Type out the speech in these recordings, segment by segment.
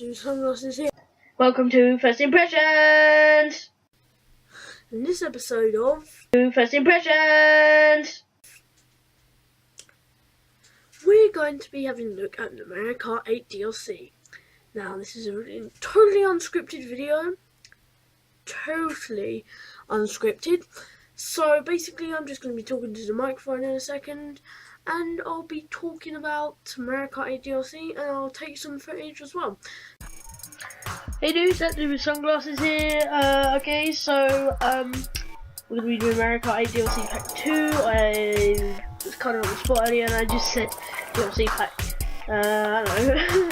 ThatDude sunglasses here. Welcome to First Impressions! In this episode of First Impressions! we're going to be having a look at the Mario Kart 8 DLC. Now this is a totally unscripted video. Totally unscripted. So basically I'm just going to be talking to the microphone in a second, and I'll be talking about Mario Kart 8 DLC, and I'll take some footage as well. Hey dudes, ThatDude with sunglasses here. Okay, so we're going to be doing Mario Kart 8 DLC Pack 2. I was kind of on the spot earlier and I just said DLC Pack. I don't know.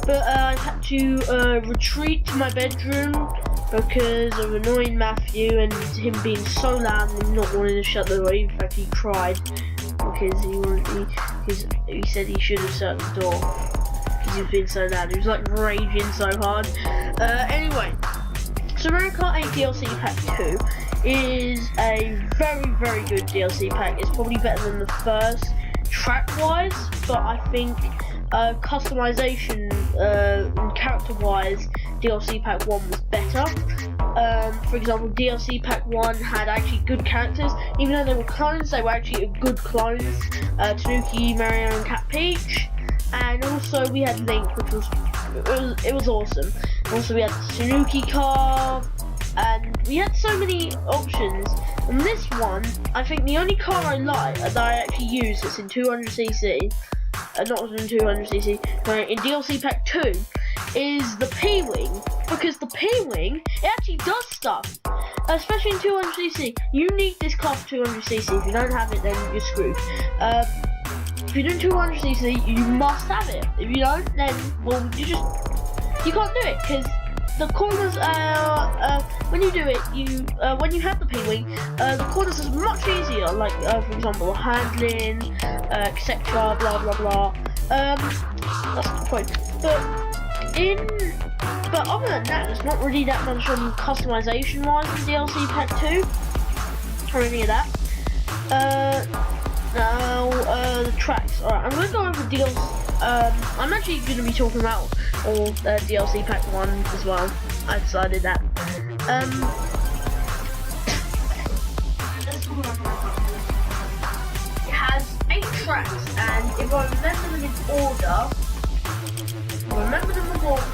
But I had to retreat to my bedroom because of annoying Matthew and him being so loud and not wanting to shut the door. In fact, he cried because he said he should have shut the door because he was being so loud. He was like raging so hard. Anyway, so Mario Kart 8 DLC Pack 2 is a very, very good DLC pack. It's probably better than the first track-wise, but I think customization and character-wise, DLC Pack 1 was better. For example, DLC Pack 1 had actually good characters. Even though they were clones, they were actually good clones. Tanuki, Mario and Cat Peach. And also we had Link, which was awesome. Also we had the Tanuki car, and we had so many options. And this one, I think the only car I like that I actually use that's in 200cc, not in 200cc, in DLC Pack 2, is the P-Wing, because the P-Wing, it actually does stuff, especially in 200cc. You need this car for 200cc. If you don't have it, then you're screwed. If you're doing 200cc, you must have it. If you don't, then, well, you can't do it, because the corners, when you do it, when you have the P-Wing, the corners is much easier, like, for example, handling, etc, blah, blah, blah. That's the point. But other than that, there's not really that much customization-wise in DLC Pack 2, or any of that. Now, the tracks. Alright, I'm going to go over DLC. I'm actually going to be talking about all DLC Pack 1 as well. I decided that. It has 8 tracks, and if I remember them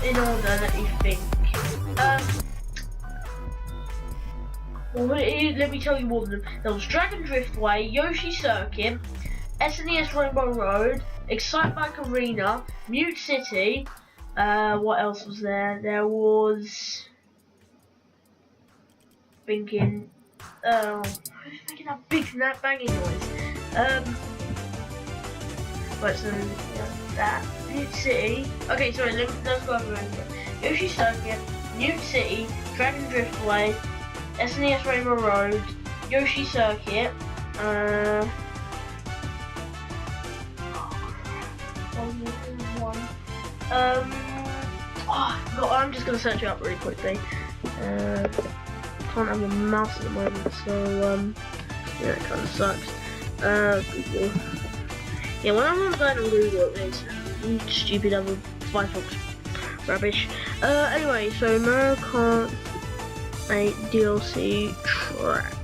in order, let me think. Well, let me tell you more than them. There was Dragon Driftway, Yoshi Circuit, SNES Rainbow Road, Excite Bike Arena, Mute City. What else was there? There was thinking. Who's making that big banging noise? Right, so yeah, that Mute City. Okay, sorry. Let's go over it. Yoshi Circuit, Mute City, Dragon Driftway, SNES Rainbow Road, Yoshi Circuit, I'm just gonna search it up really quickly. Can't have a mouse at the moment, so yeah, it kind of sucks. Google. Yeah, when I'm not going on Google, it's stupid other Firefox rubbish. Anyway, so Mario Kart 8 DLC tracks.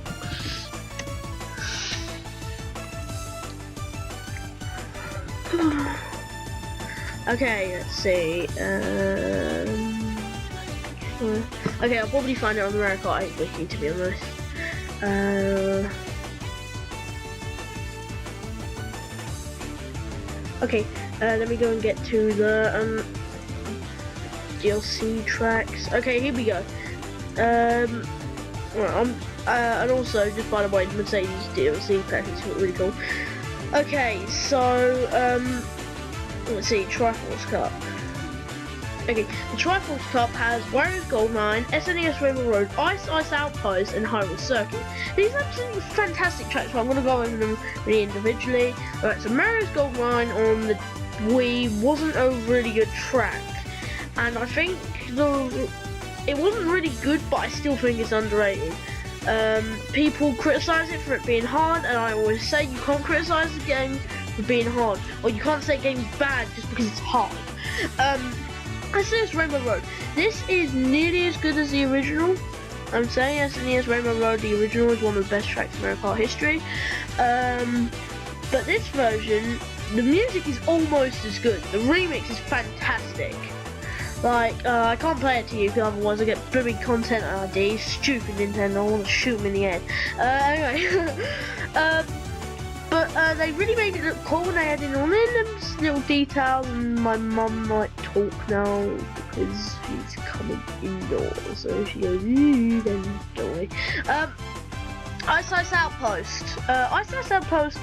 Okay, let's see. Okay, I'll probably find it on the Mario Kart 8 wiki, to be honest. Okay, let me go and get to the DLC tracks. Okay, here we go. Well, and also, just by the way, the Mercedes DLC pack is really cool. Okay, so, let's see, Triforce Cup. Okay, the Triforce Cup has Warriors Gold Mine, SNES Rainbow Road, Ice Outpost, and Hyrule Circuit. These are absolutely fantastic tracks, so I'm going to go over them really individually. Alright, so Mario's Gold Mine on the Wii wasn't a really good track, and I think it wasn't really good, but I still think it's underrated. People criticise it for it being hard, and I always say you can't criticise the game for being hard, or you can't say a game's bad just because it's hard. I say it's Rainbow Road. This is nearly as good as the original. I'm saying SNES Rainbow Road, the original, is one of the best tracks in Mario Kart history. But this version, the music is almost as good. The remix is fantastic. Like, I can't play it to you because otherwise I get blooming content ID. Stupid Nintendo, I want to shoot them in the head. Anyway, but they really made it look cool when they added on in them little details, and my mum might talk now because she's coming indoors, so she goes, then don't worry. Ice Ice Outpost. Ice Ice Outpost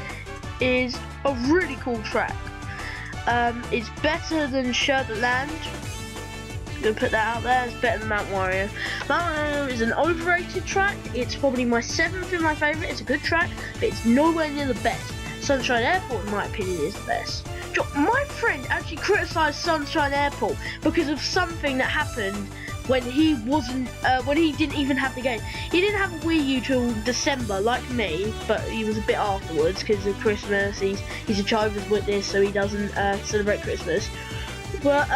is a really cool track. It's better than Sherbet Land. I'm gonna put that out there. It's better than Mount Wario. Mount Wario is an overrated track. It's probably my 7th in my favourite. It's a good track, but it's nowhere near the best. Sunshine Airport, in my opinion, is the best. My friend actually criticised Sunshine Airport because of something that happened when he wasn't, when he didn't even have the game. He didn't have a Wii U till December, like me, but he was a bit afterwards because of Christmas. He's a Jehovah's Witness, so he doesn't celebrate Christmas. But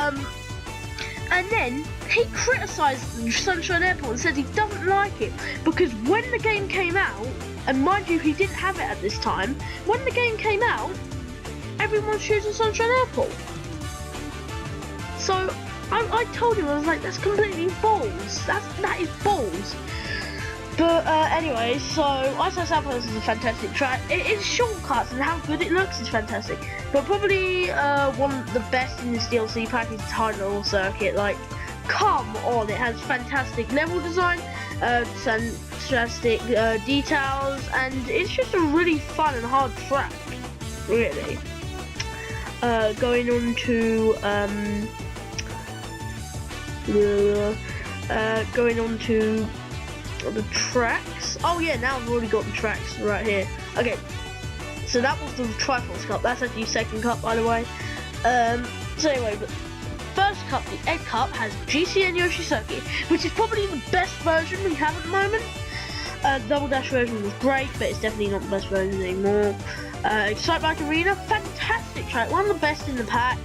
and then he criticised Sunshine Airport and said he doesn't like it because when the game came out, and mind you, he didn't have it at this time. When the game came out, everyone was choosing Sunshine Airport. So I told him, I was like, that's completely balls. That is balls. But anyway, so Ice Ice Outpost is a fantastic track. It's shortcuts and how good it looks is fantastic. But probably one of the best in this DLC pack is Tidal Circuit. Like, come on, it has fantastic level design, fantastic details, and it's just a really fun and hard track, really. Going on to the tracks. Oh yeah, now I've already got the tracks right here. Okay, so that was the Triforce Cup. That's actually second cup, by the way. So anyway, but first cup, the Egg Cup, has GCN Yoshi Circuit, which is probably the best version we have at the moment. Double Dash version was great, but it's definitely not the best version anymore. Excite Bike Arena, fantastic track, one of the best in the pack,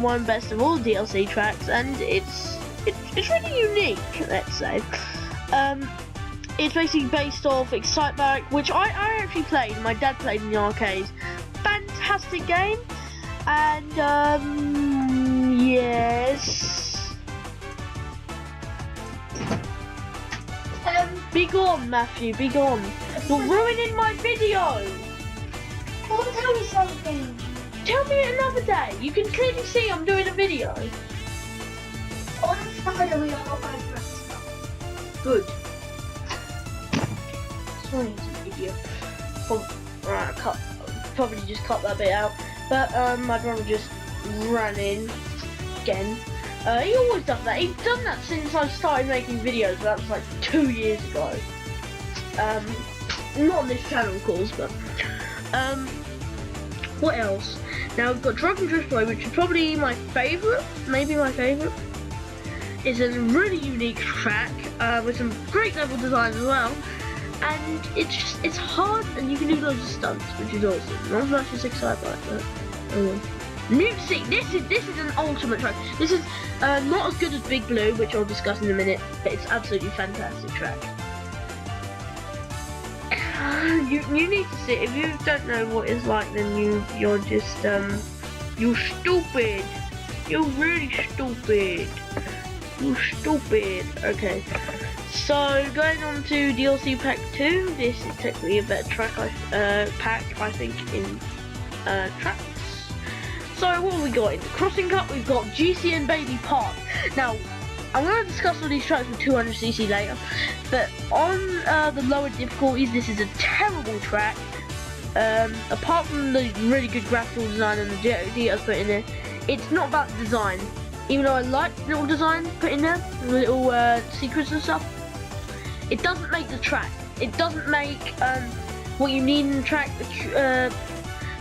one of the best of all the DLC tracks, and it's really unique, let's say. It's basically based off Excite Bike, which I actually played. My dad played in the arcades. Fantastic game, and yes. Be gone, Matthew. Be gone. You're ruining my video. Come on, tell me something. Tell me it another day. You can clearly see I'm doing a video. On Friday we are not going to stuff. Good. Sorry, it's a video. Right, probably just cut that bit out. But my brother just ran in again. He always does that. He's done that since I started making videos. But that was like 2 years ago. Not on this channel, of course, but what else? Now we've got Drunken Drift Away, which is probably my favourite, maybe my favourite. It's a really unique track with some great level design as well, and it's hard and you can do loads of stunts, which is awesome. Not as much as Excite Bike, but music. This is an ultimate track. This is not as good as Big Blue, which I'll discuss in a minute, but it's absolutely fantastic track. You need to see it. If you don't know what it's like, then you're just you're stupid. You're really stupid. You're stupid. Okay. So going on to DLC Pack 2. This is technically a better track pack, I think, in tracks. So what have we got in the Crossing Cup? We've got GCN Baby Park. Now I'm going to discuss all these tracks with 200cc later, but on the lower difficulties, this is a terrible track. Apart from the really good graphical design and the details put in there, it's not about the design. Even though I like the little design put in there, the little secrets and stuff, it doesn't make the track. It doesn't make what you need in the track,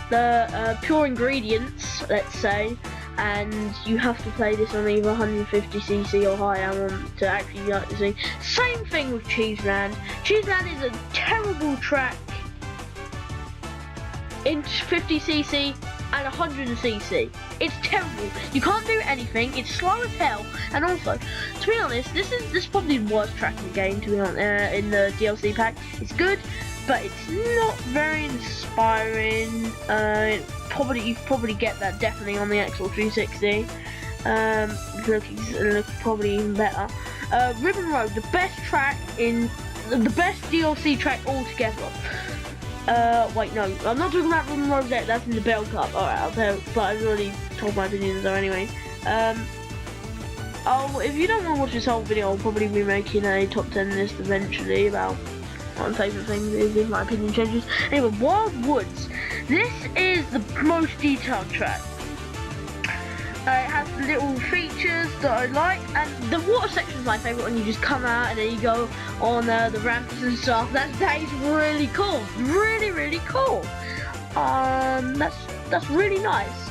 the pure ingredients, let's say. And you have to play this on either 150cc or higher to actually like this thing. Same thing with Cheeseland. Cheeseland is a terrible track in 50cc and 100cc. It's terrible. You can't do anything. It's slow as hell. And also, to be honest, this is probably the worst track in the game. To be honest, in the DLC pack, it's good, but it's not very inspiring. You probably get that definitely on the Xbox 360. Look probably even better. Ribbon Road, the best track in the best DLC track altogether. Wait, no, I'm not talking about Ribbon Road yet. That's in the Bell Cup. Alright, I'll tell. But I've already told my opinions though. Anyway, oh, if you don't want to watch this whole video, I'll probably be making a top 10 list eventually about what my favourite things is if my opinion changes. Anyway, Wild Woods. This is the most detailed track. It has little features that I like, and the water section is my favourite when you just come out and then you go on the ramps and stuff. That is really cool, really cool. That's really nice.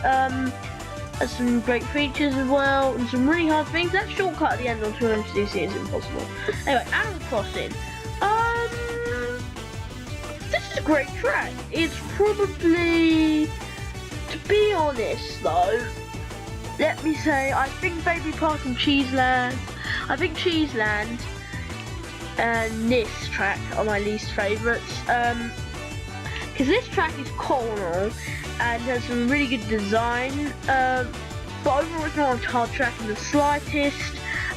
There's some great features as well, and some really hard things. That shortcut at the end on 200cc is impossible. Anyway, Animal Crossing. This is a great track. It's probably, to be honest though, let me say, I think Baby Park and Cheeseland, and this track are my least favourites. Because this track is cool and has some really good design, but overall it's not a hard track in the slightest.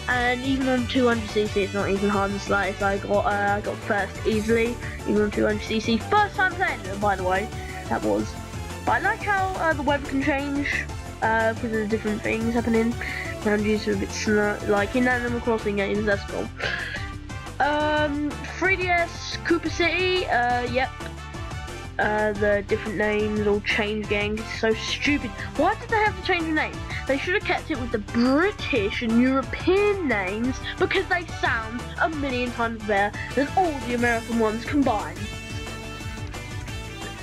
And even on 200cc, it's not even hard in the slightest. I got first easily, even on 200cc. First time playing it, by the way, that was. But I like how the weather can change. Because there's different things happening around you, so a bit snow, like in Animal Crossing games. That's cool. 3DS Cooper City. Yep. The different names all changed again. It's so stupid. Why did they have to change the name? They should have kept it with the British and European names because they sound a million times better than all the American ones combined.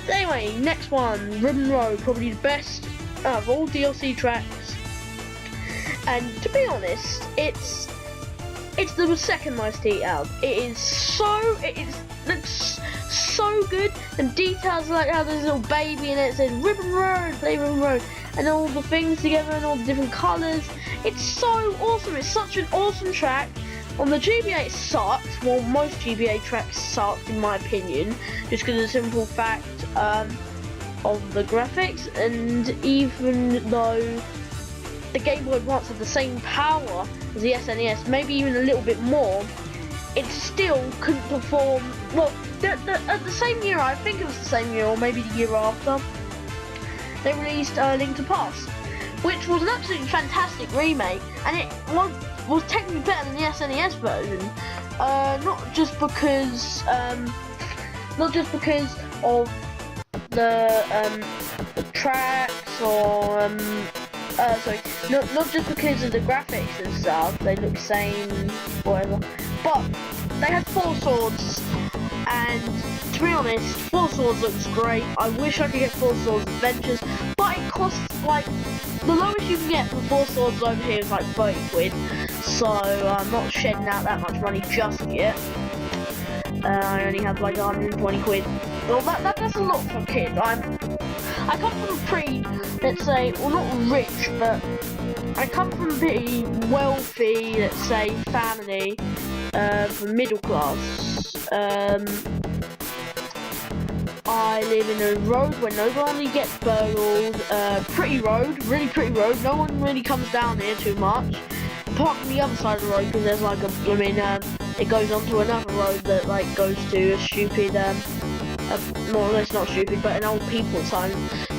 Anyway, next one, Ribbon Road, probably the best out of all DLC tracks, and to be honest, it's the second most detailed. It looks so good, and details like how there's a little baby in it, says Ribbon Road, play Ribbon Road, and all the things together and all the different colours. It's so awesome. It's such an awesome track. On the GBA it sucks. Well, most GBA tracks suck in my opinion, just because of the simple fact of the graphics, and even though the Game Boy Advance had the same power as the SNES, maybe even a little bit more, it still couldn't perform. Well, at the same year, I think it was the same year, or maybe the year after, they released Link to Past, which was an absolutely fantastic remake, and it was technically better than the SNES version. Not just because of the tracks, or not just because of the graphics and stuff, they look the same, whatever, but they had 4 swords, and to be honest, 4 swords looks great. I wish I could get 4 swords adventures, but it costs like, the lowest you can get for 4 swords over here is like 30 quid, so I'm not shedding out that much money just yet. I only have like 120 quid. Well, that's a lot for kids. I come from a pretty, let's say, well, not rich, but I come from a pretty wealthy, let's say, family, from middle class. I live in a road where nobody gets burgled. Pretty road, really pretty road. No one really comes down here too much. Apart from the other side of the road, because there's like it goes onto another road that like goes to a stupid, no, it's not stupid, but an old people's home.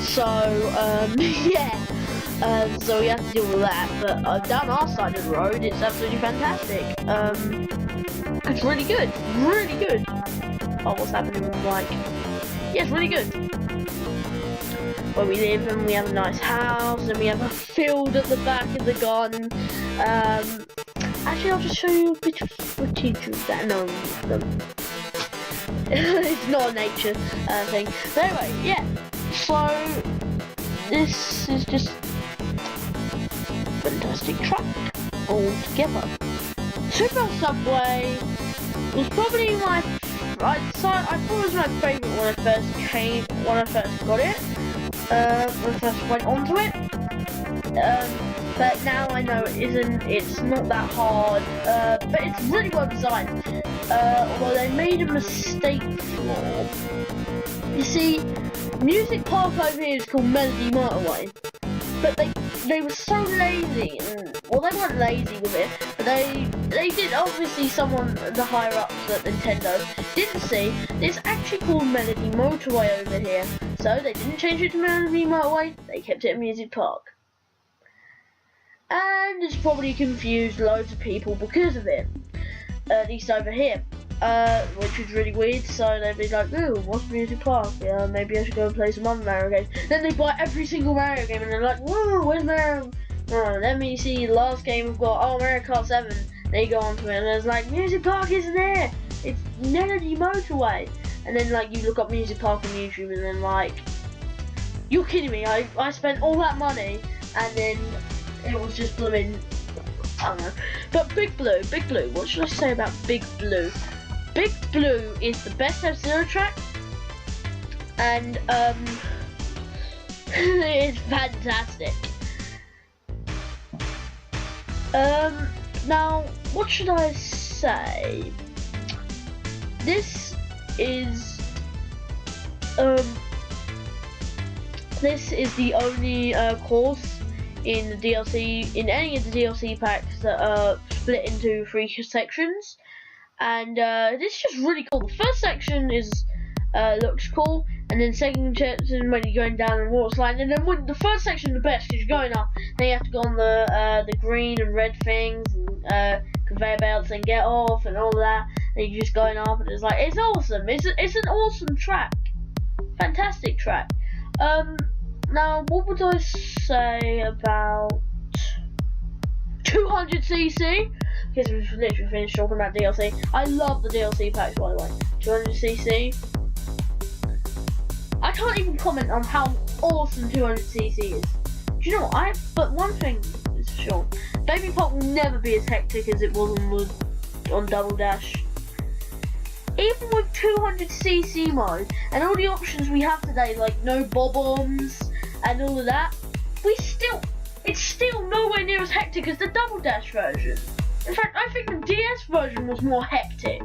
So, yeah. So we have to deal with that. But down our side of the road, it's absolutely fantastic. It's really good, really good. Oh, what's happening? Like, yeah, it's really good. Where we live, and we have a nice house, and we have a field at the back of the garden. Actually, I'll just show you a bit of footage of that. No, it's not a nature thing. But anyway, yeah. So this is just fantastic track altogether. Super Subway was probably my. I thought it was my favourite when I first got it. When I first went onto it. But now I know it isn't. It's not that hard, but it's really well designed. Although they made a mistake for. You see, Music Park over here is called Melody Motorway, but they were so lazy, and well, they weren't lazy with it, but they did. Obviously, someone, the higher ups at Nintendo, didn't see it's actually called Melody Motorway over here, so they didn't change it to Melody Motorway. They kept it at Music Park, and it's probably confused loads of people because of it. At least over here. Which is really weird, so they'd be like, ooh, what's Music Park? Yeah, maybe I should go and play some other Mario games. Then they buy every single Mario game and they're like, whoa, where's Mario? Oh, let me see, the last game we've got, oh, Mario Kart 7. They go on to it and it's like, Music Park isn't there! It's Melody Motorway! And then like, you look up Music Park on YouTube and then like, you're kidding me, I spent all that money and then it was just blooming, I don't know. But Big Blue, what should I say about Big Blue? Big Blue is the best F-Zero track, and it's fantastic. Now, what should I say? This is the only course in the DLC, in any of the DLC packs that are split into 3 sections. And this is just really cool. The first section is looks cool, and then second section when you're going down the water slide, and then when the first section is the best because you're going up. Then you have to go on the green and red things and conveyor belts and get off and all that. And you're just going up, and it's like it's awesome. It's an awesome track, fantastic track. Now what would I say about 200cc? Because we've literally finished talking about DLC. I love the DLC packs, by the way. 200cc. I can't even comment on how awesome 200cc is. Do you know what? But one thing is for sure. Baby Park will never be as hectic as it was on Double Dash. Even with 200cc mode and all the options we have today, like no bob-ombs and all of that, it's still nowhere near as hectic as the Double Dash version. In fact, I think the DS version was more hectic.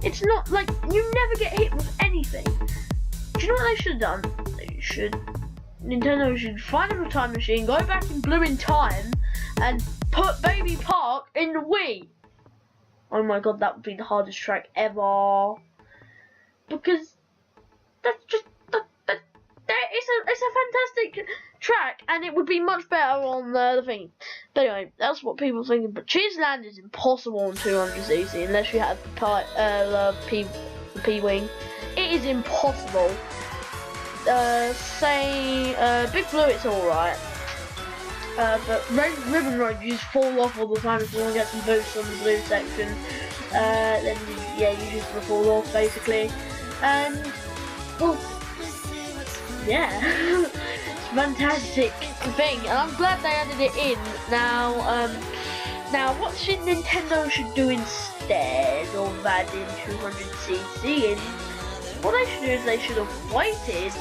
It's not like, you never get hit with anything. Do you know what they should have done? Nintendo should find a time machine, go back in blooming time, and put Baby Park in the Wii. Oh my god, that would be the hardest track ever. Because that's just, it's a fantastic track, and it would be much better on the thing. But anyway, that's what people are thinking. But Cheers Land is impossible on 200cc unless you have the P-Wing. It is impossible. Big Blue, it's alright. But Ribbon Road, you just fall off all the time if you want to get some boosts on the blue section. Then yeah, you just fall off basically. And well, yeah, it's a fantastic thing, and I'm glad they added it in. Now what should Nintendo do instead of adding 200cc in? What they should do is they should have waited.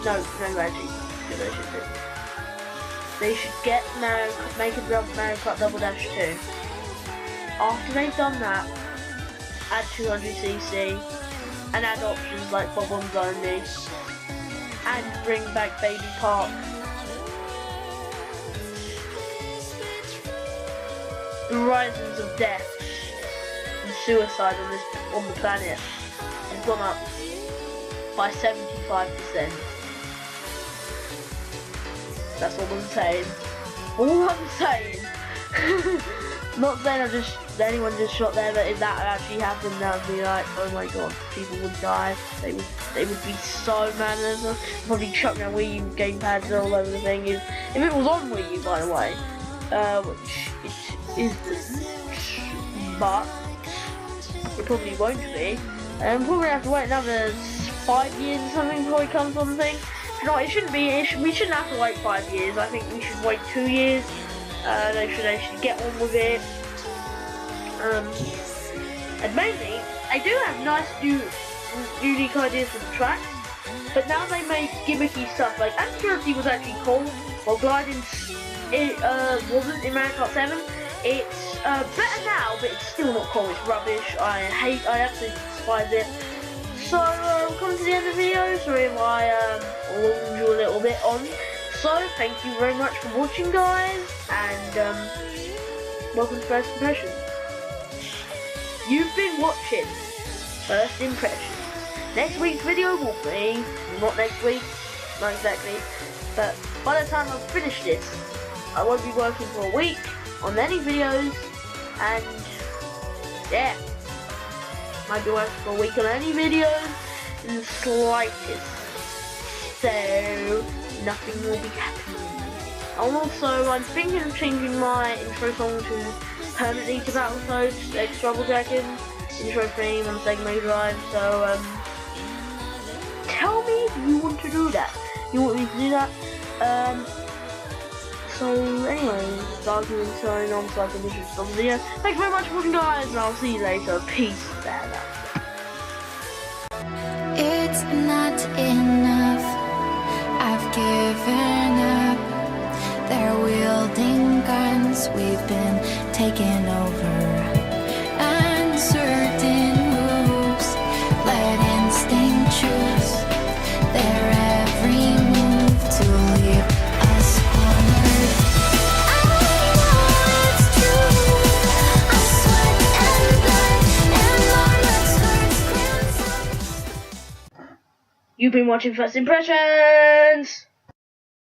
No, actually, they should do. They should make a Mario Kart Double Dash 2. After they've done that, add 200cc and add options like bob-ombs only, and bring back Baby Park. The horizons of death and suicide on the planet has gone up by 75%. That's all I'm saying. All I'm saying. Not saying anyone just shot there, but if that actually happened, that would be like, oh my god, people would die. They would be so mad at us. Probably chuck their Wii U gamepads all over the thing. If it was on Wii U, by the way, which it isn't, but it probably won't be. Probably have to wait another 5 years or something before it comes on the thing. No, it shouldn't be. We shouldn't have to wait 5 years. I think we should wait 2 years. They should get on with it. And mainly, I do have nice unique ideas for the tracks. but now they make gimmicky stuff. Like accuracy was actually cool, while gliding it wasn't in Mario Kart 7. It's better now, but it's still not cool. It's rubbish. I absolutely despise it. So we're coming to the end of the video. Sorry if I lulled you a little bit on. So thank you very much for watching, guys, and welcome to First Impressions. You've been watching First Impressions. Next week's video will be, not next week, not exactly, but by the time I've finished this, I won't be working for a week on any videos, and yeah, might be working for a week on any videos in the slightest, so nothing will be happening. And also, I'm thinking of changing my intro song to permanently to Battletoads, X Trouble Dragon intro theme on Sega Mega Drive, so tell me if you want to do that. You want me to do that? So anyway, that's going to sign on so I can finish this video. Thanks very much for watching, guys, and I'll see you later. Peace out. It's not enough, I've given up. They're wielding guns, we've been taken over. Uncertain moves, let instinct choose. Their every move to leave us cornered. I know it's true, I sweat and blood and Lord, let's hurt. You've been watching First Impressions!